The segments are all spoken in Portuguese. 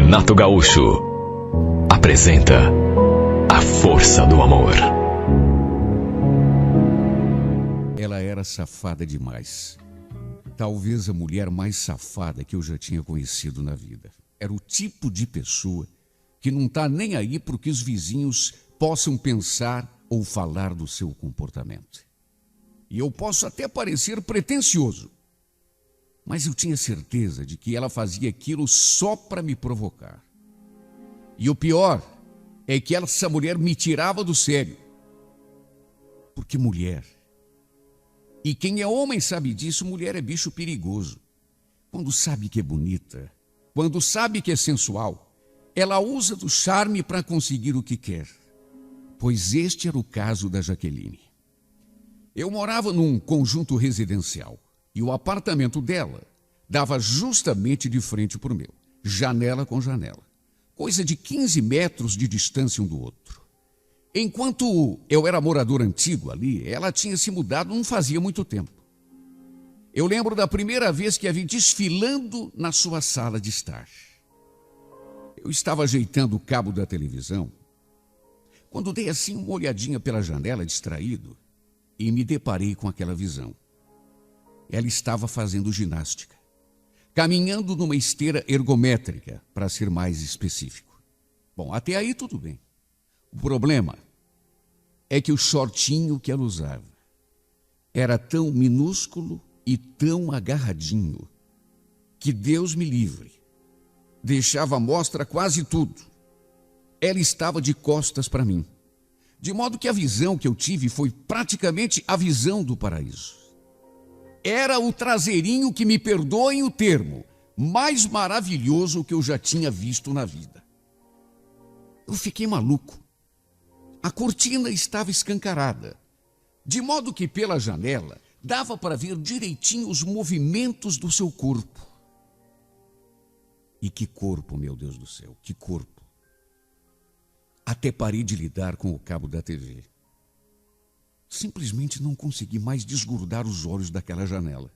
Renato Gaúcho apresenta A Força do Amor. Ela era safada demais. Talvez a mulher mais safada que eu já tinha conhecido na vida. Era o tipo de pessoa que não está nem aí para o que os vizinhos possam pensar ou falar do seu comportamento. E eu posso até parecer pretensioso, mas eu tinha certeza de que ela fazia aquilo só para me provocar. E o pior é que essa mulher me tirava do sério. Porque mulher, e quem é homem sabe disso, mulher é bicho perigoso. Quando sabe que é bonita, quando sabe que é sensual, ela usa do charme para conseguir o que quer. Pois este era o caso da Jaqueline. Eu morava num conjunto residencial e o apartamento dela dava justamente de frente para o meu, janela com janela, coisa de 15 metros de distância um do outro. Enquanto eu era morador antigo ali, ela tinha se mudado não fazia muito tempo. Eu lembro da primeira vez que a vi desfilando na sua sala de estar. Eu estava ajeitando o cabo da televisão, quando dei assim uma olhadinha pela janela, distraído, e me deparei com aquela visão. Ela estava fazendo ginástica, caminhando numa esteira ergométrica, para ser mais específico. Bom, até aí tudo bem. O problema é que o shortinho que ela usava era tão minúsculo e tão agarradinho que, Deus me livre, deixava à mostra quase tudo. Ela estava de costas para mim, de modo que a visão que eu tive foi praticamente a visão do paraíso. Era o traseirinho, que me perdoem o termo, mais maravilhoso que eu já tinha visto na vida. Eu fiquei maluco. A cortina estava escancarada, de modo que pela janela dava para ver direitinho os movimentos do seu corpo. E que corpo, meu Deus do céu, que corpo. Até parei de lidar com o cabo da TV. Simplesmente não consegui mais desgrudar os olhos daquela janela.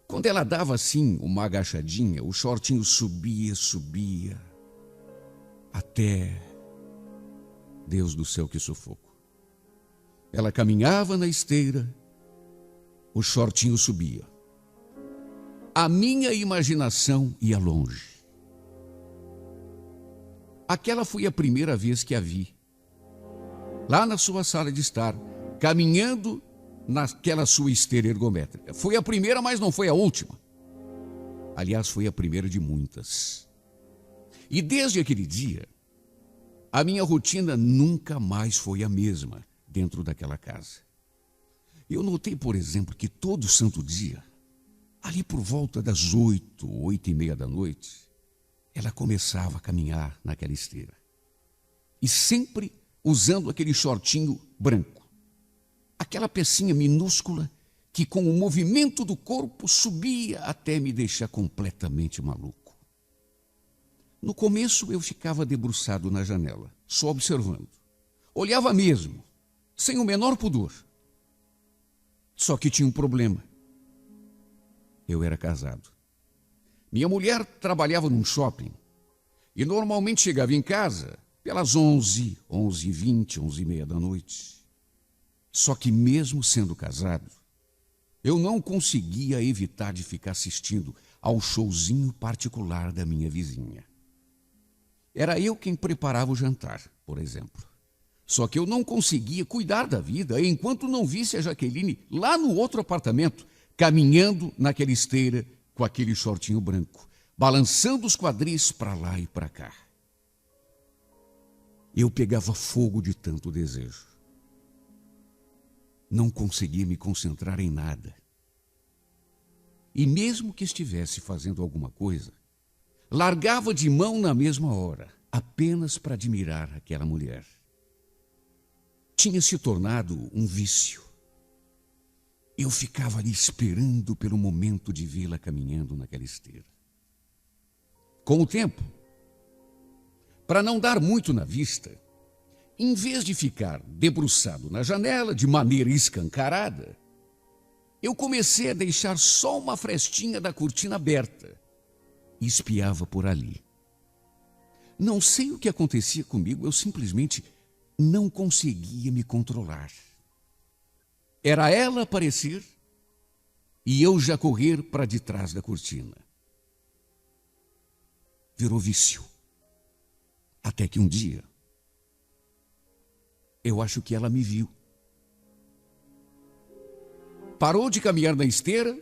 Quando ela dava assim uma agachadinha, o shortinho subia, até... Deus do céu, que sufoco. Ela caminhava na esteira, o shortinho subia. A minha imaginação ia longe. Aquela foi a primeira vez que a vi, lá na sua sala de estar, caminhando naquela sua esteira ergométrica. Foi a primeira, mas não foi a última. Aliás, foi a primeira de muitas. E desde aquele dia, a minha rotina nunca mais foi a mesma dentro daquela casa. Eu notei, por exemplo, que todo santo dia, ali por volta das 8h30 da noite, ela começava a caminhar naquela esteira. E sempre usando aquele shortinho branco. Aquela pecinha minúscula que, com o movimento do corpo, subia até me deixar completamente maluco. No começo eu ficava debruçado na janela, só observando. Olhava mesmo, sem o menor pudor. Só que tinha um problema. Eu era casado. Minha mulher trabalhava num shopping e normalmente chegava em casa pelas 11, 11h20, 11h30 da noite. Só que mesmo sendo casado, eu não conseguia evitar de ficar assistindo ao showzinho particular da minha vizinha. Era eu quem preparava o jantar, por exemplo. Só que eu não conseguia cuidar da vida enquanto não visse a Jaqueline lá no outro apartamento, caminhando naquela esteira com aquele shortinho branco, balançando os quadris para lá e para cá. Eu pegava fogo de tanto desejo. Não conseguia me concentrar em nada. E mesmo que estivesse fazendo alguma coisa, largava de mão na mesma hora, apenas para admirar aquela mulher. Tinha se tornado um vício. Eu ficava ali esperando pelo momento de vê-la caminhando naquela esteira. Com o tempo, para não dar muito na vista, em vez de ficar debruçado na janela de maneira escancarada, eu comecei a deixar só uma frestinha da cortina aberta e espiava por ali. Não sei o que acontecia comigo, eu simplesmente não conseguia me controlar. Era ela aparecer e eu já correr para de trás da cortina. Virou vício. Até que um dia, eu acho que ela me viu. Parou de caminhar na esteira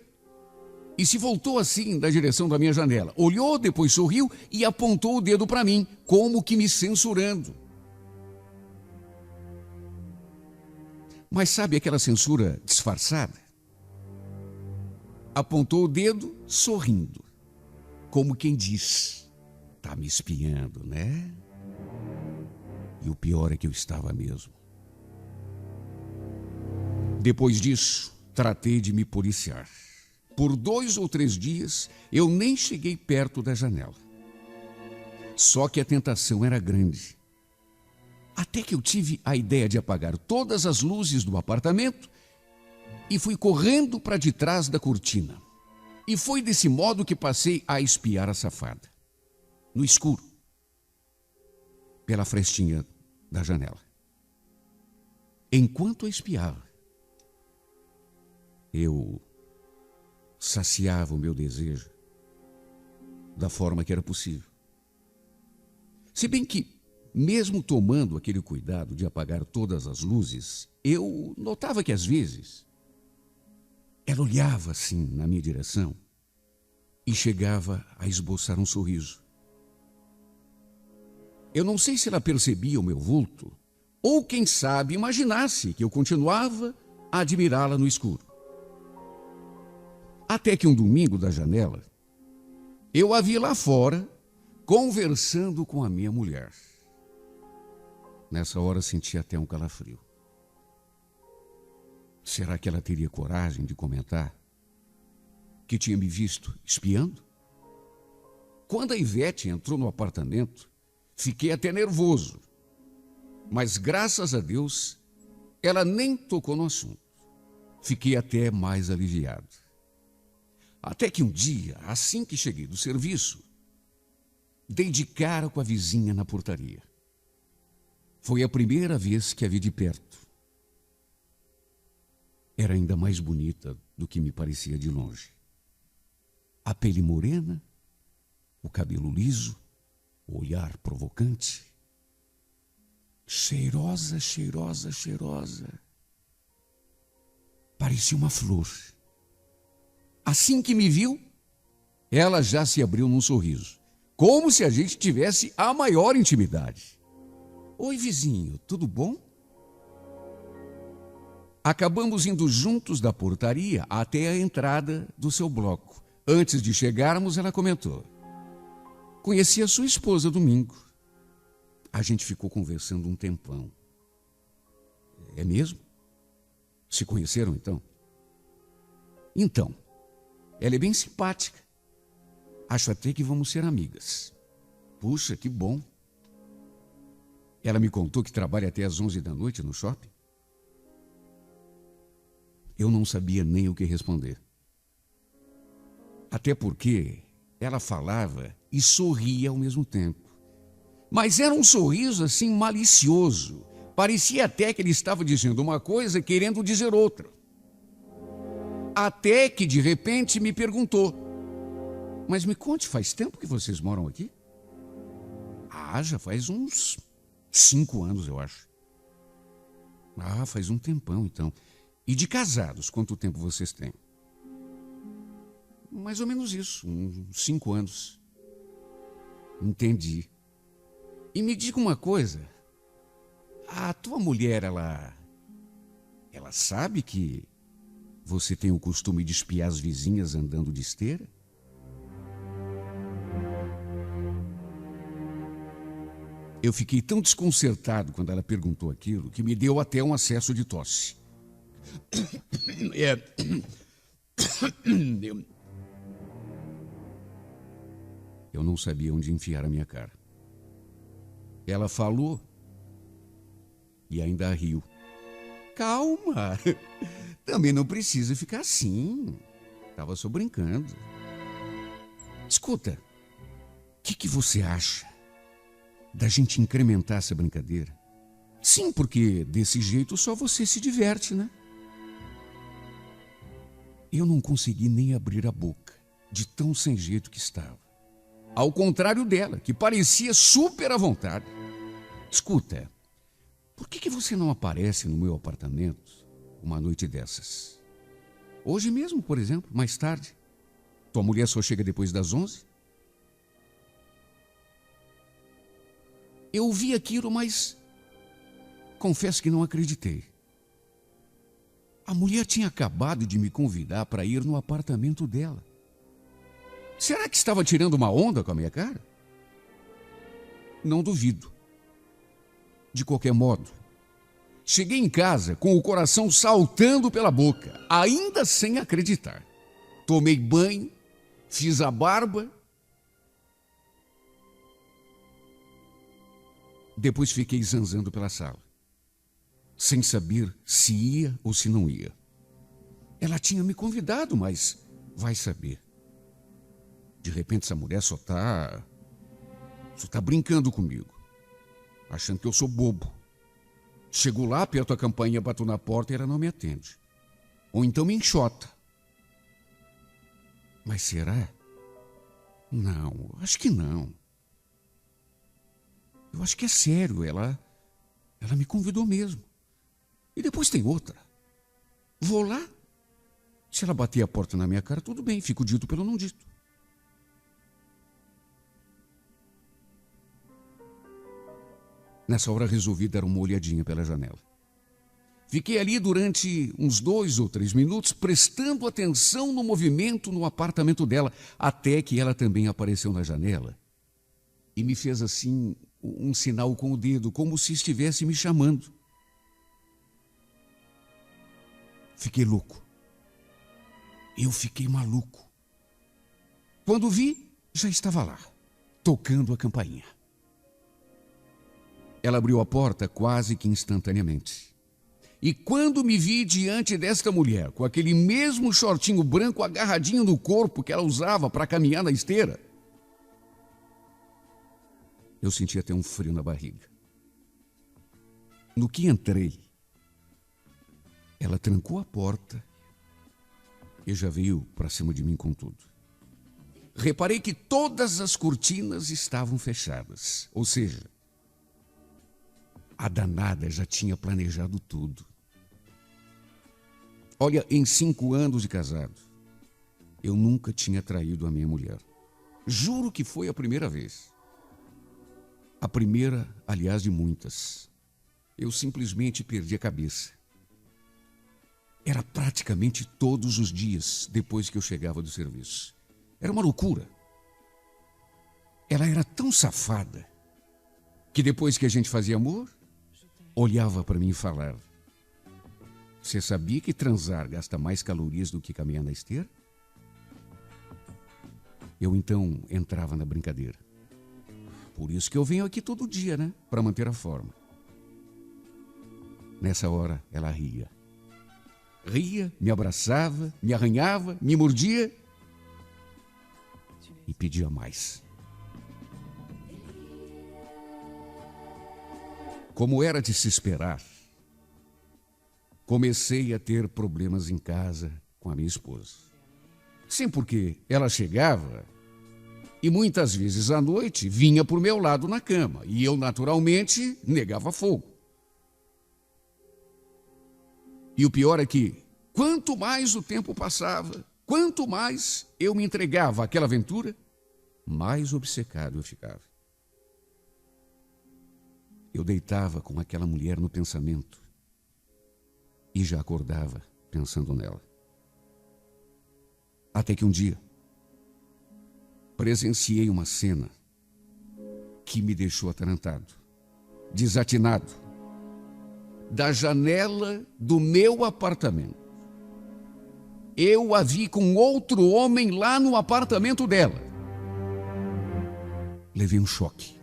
e se voltou assim na direção da minha janela. Olhou, depois sorriu e apontou o dedo para mim, como que me censurando. Mas sabe aquela censura disfarçada? Apontou o dedo sorrindo, como quem diz: tá me espiando, né? E o pior é que eu estava mesmo. Depois disso, tratei de me policiar. Por 2 ou 3 dias, eu nem cheguei perto da janela. Só que a tentação era grande. Até que eu tive a ideia de apagar todas as luzes do apartamento e fui correndo para de trás da cortina. E foi desse modo que passei a espiar a safada. No escuro. Pela frestinha da janela. Enquanto a espiava, eu saciava o meu desejo da forma que era possível. Se bem que, mesmo tomando aquele cuidado de apagar todas as luzes, eu notava que às vezes ela olhava assim na minha direção e chegava a esboçar um sorriso. Eu não sei se ela percebia o meu vulto ou, quem sabe, imaginasse que eu continuava a admirá-la no escuro. Até que um domingo da janela, eu a vi lá fora conversando com a minha mulher. Nessa hora senti até um calafrio. Será que ela teria coragem de comentar que tinha me visto espiando? Quando a Ivete entrou no apartamento, fiquei até nervoso. Mas graças a Deus, ela nem tocou no assunto. Fiquei até mais aliviado. Até que um dia, assim que cheguei do serviço, dei de cara com a vizinha na portaria. Foi a primeira vez que a vi de perto. Era ainda mais bonita do que me parecia de longe. A pele morena, o cabelo liso, o olhar provocante. Cheirosa, cheirosa, cheirosa. Parecia uma flor. Assim que me viu, ela já se abriu num sorriso, como se a gente tivesse a maior intimidade. Oi, vizinho, tudo bom? Acabamos indo juntos da portaria até a entrada do seu bloco. Antes de chegarmos, ela comentou: conheci a sua esposa domingo. A gente ficou conversando um tempão. É mesmo? Se conheceram, então? Então, ela é bem simpática. Acho até que vamos ser amigas. Puxa, que bom. Ela me contou que trabalha até às 11 da noite no shopping. Eu não sabia nem o que responder. Até porque ela falava e sorria ao mesmo tempo. Mas era um sorriso assim malicioso. Parecia até que ele estava dizendo uma coisa querendo dizer outra. Até que de repente me perguntou: mas me conte, faz tempo que vocês moram aqui? Ah, já faz uns 5 anos, eu acho. Ah, faz um tempão, então. E de casados, quanto tempo vocês têm? Mais ou menos isso, uns 5 anos. Entendi. E me diga uma coisa. A tua mulher, ela sabe que você tem o costume de espiar as vizinhas andando de esteira? Eu fiquei tão desconcertado quando ela perguntou aquilo que me deu até um acesso de tosse. Eu não sabia onde enfiar a minha cara. Ela falou e ainda riu. Calma, também não precisa ficar assim. Estava só brincando. Escuta, o que você acha da gente incrementar essa brincadeira? Sim, porque desse jeito só você se diverte, né? Eu não consegui nem abrir a boca, de tão sem jeito que estava. Ao contrário dela, que parecia super à vontade. Escuta, por que você não aparece no meu apartamento uma noite dessas? Hoje mesmo, por exemplo, mais tarde. Tua mulher só chega depois das 11? Eu ouvi aquilo, mas confesso que não acreditei. A mulher tinha acabado de me convidar para ir no apartamento dela. Será que estava tirando uma onda com a minha cara? Não duvido. De qualquer modo, cheguei em casa com o coração saltando pela boca, ainda sem acreditar. Tomei banho, fiz a barba. Depois fiquei zanzando pela sala, sem saber se ia ou se não ia. Ela tinha me convidado, mas vai saber. De repente essa mulher só tá brincando comigo, achando que eu sou bobo. Chego lá, aperto a campainha, bato na porta e ela não me atende. Ou então me enxota. Mas será? Não, acho que não. Eu acho que é sério, ela me convidou mesmo. E depois tem outra. Vou lá. Se ela bater a porta na minha cara, tudo bem, fico dito pelo não dito. Nessa hora resolvi dar uma olhadinha pela janela. Fiquei ali durante uns 2 ou 3 minutos, prestando atenção no movimento no apartamento dela, até que ela também apareceu na janela e me fez assim um sinal com o dedo, como se estivesse me chamando. Fiquei louco. Eu fiquei maluco. Quando vi, já estava lá, tocando a campainha. Ela abriu a porta quase que instantaneamente. E quando me vi diante desta mulher, com aquele mesmo shortinho branco agarradinho no corpo que ela usava para caminhar na esteira, eu senti até um frio na barriga. No que entrei, ela trancou a porta e já veio para cima de mim com tudo. Reparei que todas as cortinas estavam fechadas, ou seja, a danada já tinha planejado tudo. Olha, em 5 anos de casado, eu nunca tinha traído a minha mulher. Juro que foi a primeira vez. A primeira, aliás, de muitas. Eu simplesmente perdi a cabeça. Era praticamente todos os dias depois que eu chegava do serviço. Era uma loucura. Ela era tão safada que depois que a gente fazia amor, olhava para mim e falava: você sabia que transar gasta mais calorias do que caminhar na esteira? Eu então entrava na brincadeira. Por isso que eu venho aqui todo dia, né? Para manter a forma. Nessa hora, ela ria. Ria, me abraçava, me arranhava, me mordia e pedia mais. Como era de se esperar, comecei a ter problemas em casa com a minha esposa. Sim, porque ela chegava e muitas vezes à noite vinha por meu lado na cama e eu naturalmente negava fogo. E o pior é que, quanto mais o tempo passava, quanto mais eu me entregava àquela aventura, mais obcecado eu ficava. Eu deitava com aquela mulher no pensamento e já acordava pensando nela. Até que um dia presenciei uma cena que me deixou atarantado, desatinado. Da janela do meu apartamento, eu a vi com outro homem lá no apartamento dela. Levei um choque.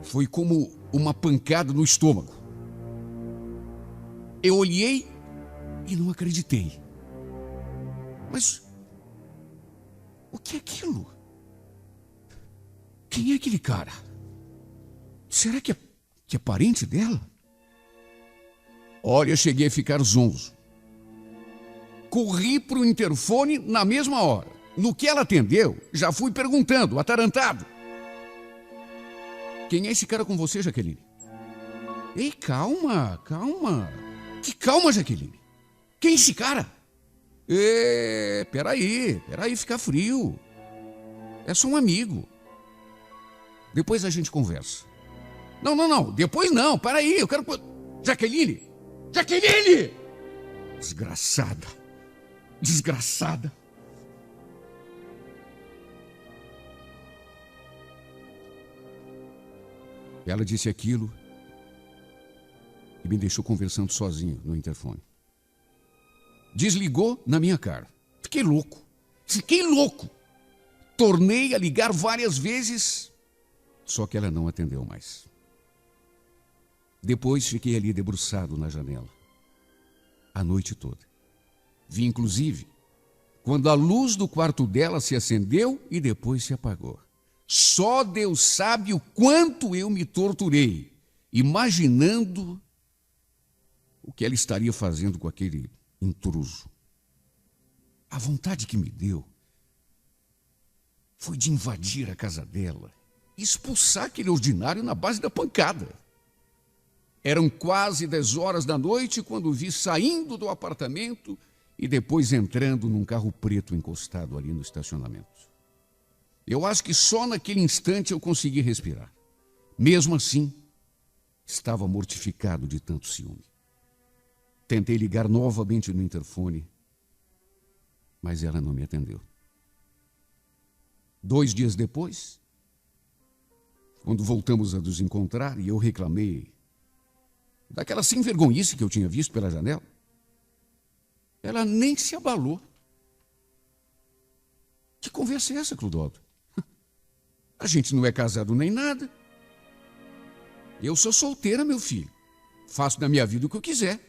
Foi como uma pancada no estômago. Eu olhei e não acreditei. Mas o que é aquilo? Quem é aquele cara? Será que é parente dela? Olha, eu cheguei a ficar zonzo. Corri para o interfone na mesma hora. No que ela atendeu, já fui perguntando, atarantado. Quem é esse cara com você, Jaqueline? Ei, calma. Que calma, Jaqueline. Quem é esse cara? Peraí, fica frio. É só um amigo. Depois a gente conversa. Não, depois não, peraí, eu quero... Jaqueline! Desgraçada. Ela disse aquilo e me deixou conversando sozinho no interfone. Desligou na minha cara. Fiquei louco. Tornei a ligar várias vezes, só que ela não atendeu mais. Depois fiquei ali debruçado na janela, a noite toda. Vi, inclusive, quando a luz do quarto dela se acendeu e depois se apagou. Só Deus sabe o quanto eu me torturei, imaginando o que ela estaria fazendo com aquele intruso. A vontade que me deu foi de invadir a casa dela e expulsar aquele ordinário na base da pancada. Eram quase 10 horas da noite quando o vi saindo do apartamento e depois entrando num carro preto encostado ali no estacionamento. Eu acho que só naquele instante eu consegui respirar. Mesmo assim, estava mortificado de tanto ciúme. Tentei ligar novamente no interfone, mas ela não me atendeu. 2 dias depois, quando voltamos a nos encontrar e eu reclamei daquela sem-vergonhice que eu tinha visto pela janela, ela nem se abalou. Que conversa é essa, Clodoaldo? A gente não é casado nem nada. Eu sou solteira, meu filho. Faço da minha vida o que eu quiser.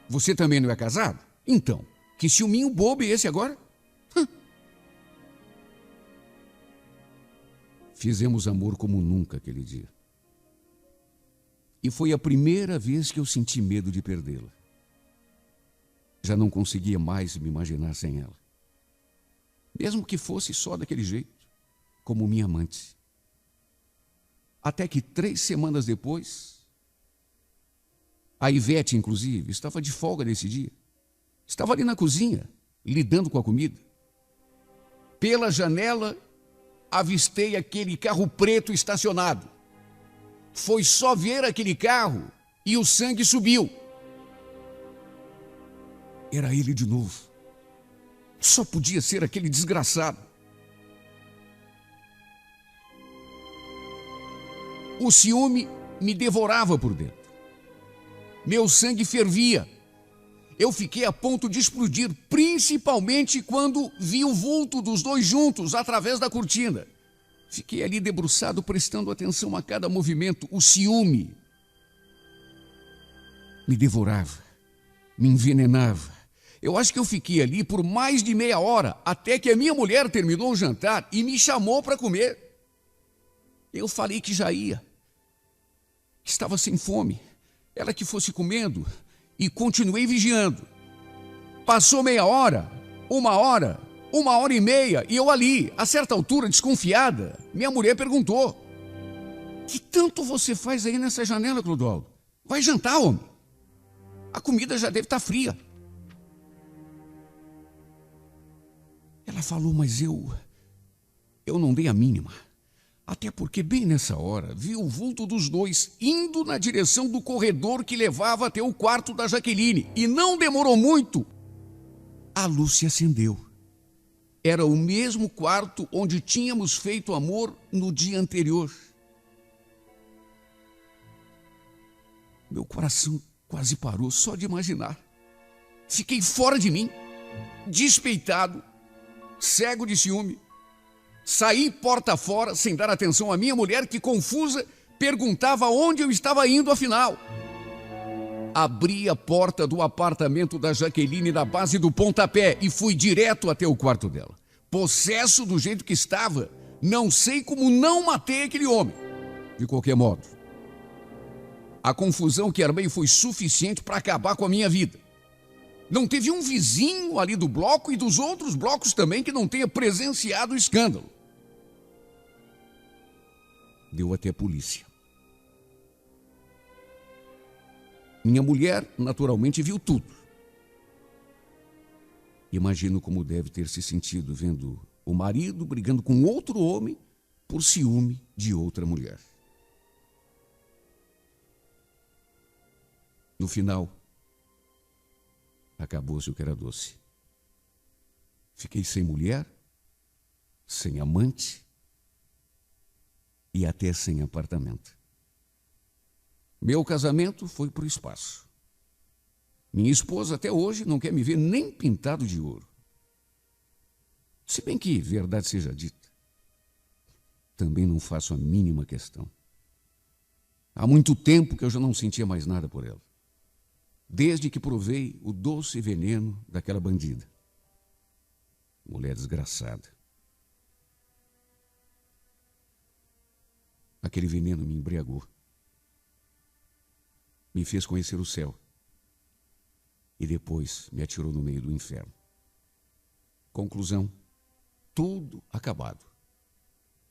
Você também não é casado? Então, que ciúminho bobo é esse agora? Fizemos amor como nunca aquele dia. E foi a primeira vez que eu senti medo de perdê-la. Já não conseguia mais me imaginar sem ela. Mesmo que fosse só daquele jeito, como minha amante. Até que 3 semanas depois, a Ivete, inclusive, estava de folga nesse dia. Estava ali na cozinha, lidando com a comida. Pela janela, avistei aquele carro preto estacionado. Foi só ver aquele carro e o sangue subiu. Era ele de novo. Só podia ser aquele desgraçado. O ciúme me devorava por dentro. Meu sangue fervia. Eu fiquei a ponto de explodir, principalmente quando vi o vulto dos dois juntos através da cortina. Fiquei ali debruçado, prestando atenção a cada movimento. O ciúme me devorava, me envenenava. Eu acho que eu fiquei ali por mais de meia hora, até que a minha mulher terminou o jantar e me chamou para comer. Eu falei que já ia, que estava sem fome, ela que fosse comendo, e continuei vigiando. Passou meia hora, 1 hora, 1h30, e eu ali, a certa altura, desconfiada, minha mulher perguntou: que tanto você faz aí nessa janela, Clodoaldo? Vai jantar, homem? A comida já deve estar fria. Ela falou, mas eu não dei a mínima. Até porque bem nessa hora vi o vulto dos dois indo na direção do corredor que levava até o quarto da Jaqueline. E não demorou muito. A luz se acendeu. Era o mesmo quarto onde tínhamos feito amor no dia anterior. Meu coração quase parou só de imaginar. Fiquei fora de mim, despeitado, cego de ciúme. Saí porta fora, sem dar atenção à minha mulher, que, confusa, perguntava onde eu estava indo afinal. Abri a porta do apartamento da Jaqueline na base do pontapé e fui direto até o quarto dela. Possesso do jeito que estava, Não sei como não matei aquele homem. De qualquer modo, a confusão que armei foi suficiente para acabar com a minha vida. Não teve um vizinho ali do bloco e dos outros blocos também que não tenha presenciado o escândalo. Deu até a polícia. Minha mulher, naturalmente, viu tudo. Imagino como deve ter se sentido vendo o marido brigando com outro homem por ciúme de outra mulher. No final, acabou-se o que era doce. Fiquei sem mulher, sem amante e até sem apartamento. Meu casamento foi para o espaço. Minha esposa até hoje não quer me ver nem pintado de ouro. Se bem que, verdade seja dita, também não faço a mínima questão. Há muito tempo que eu já não sentia mais nada por ela. Desde que provei o doce veneno daquela bandida. Mulher desgraçada. Aquele veneno me embriagou. Me fez conhecer o céu. E depois me atirou no meio do inferno. Conclusão, tudo acabado.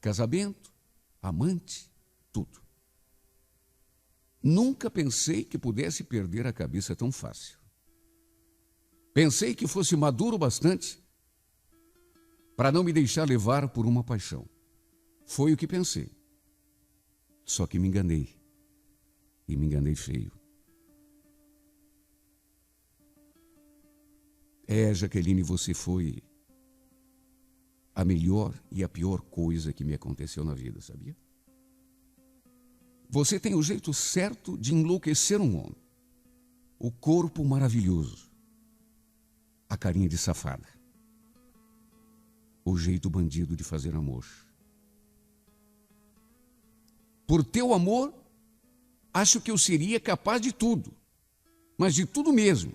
Casamento, amante, tudo. Nunca pensei que pudesse perder a cabeça tão fácil. Pensei que fosse maduro bastante para não me deixar levar por uma paixão. Foi o que pensei. Só que me enganei. E me enganei feio. Jaqueline, você foi a melhor e a pior coisa que me aconteceu na vida, sabia? Você tem o jeito certo de enlouquecer um homem. O corpo maravilhoso. A carinha de safada. O jeito bandido de fazer amor. Por teu amor, acho que eu seria capaz de tudo. Mas de tudo mesmo.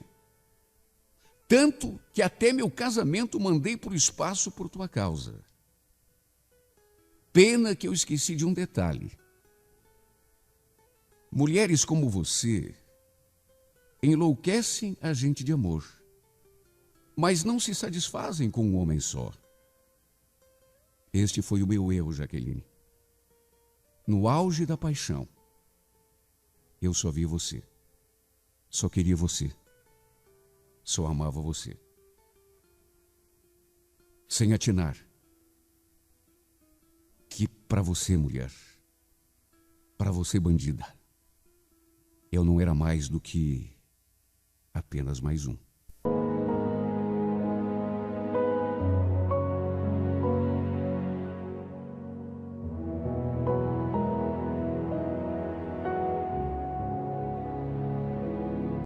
Tanto que até meu casamento mandei para o espaço por tua causa. Pena que eu esqueci de um detalhe. Mulheres como você enlouquecem a gente de amor, mas não se satisfazem com um homem só. Este foi o meu erro, Jaqueline. No auge da paixão, eu só vi você. Só queria você. Só amava você. Sem atinar que para você, mulher, para você, bandida, eu não era mais do que apenas mais um.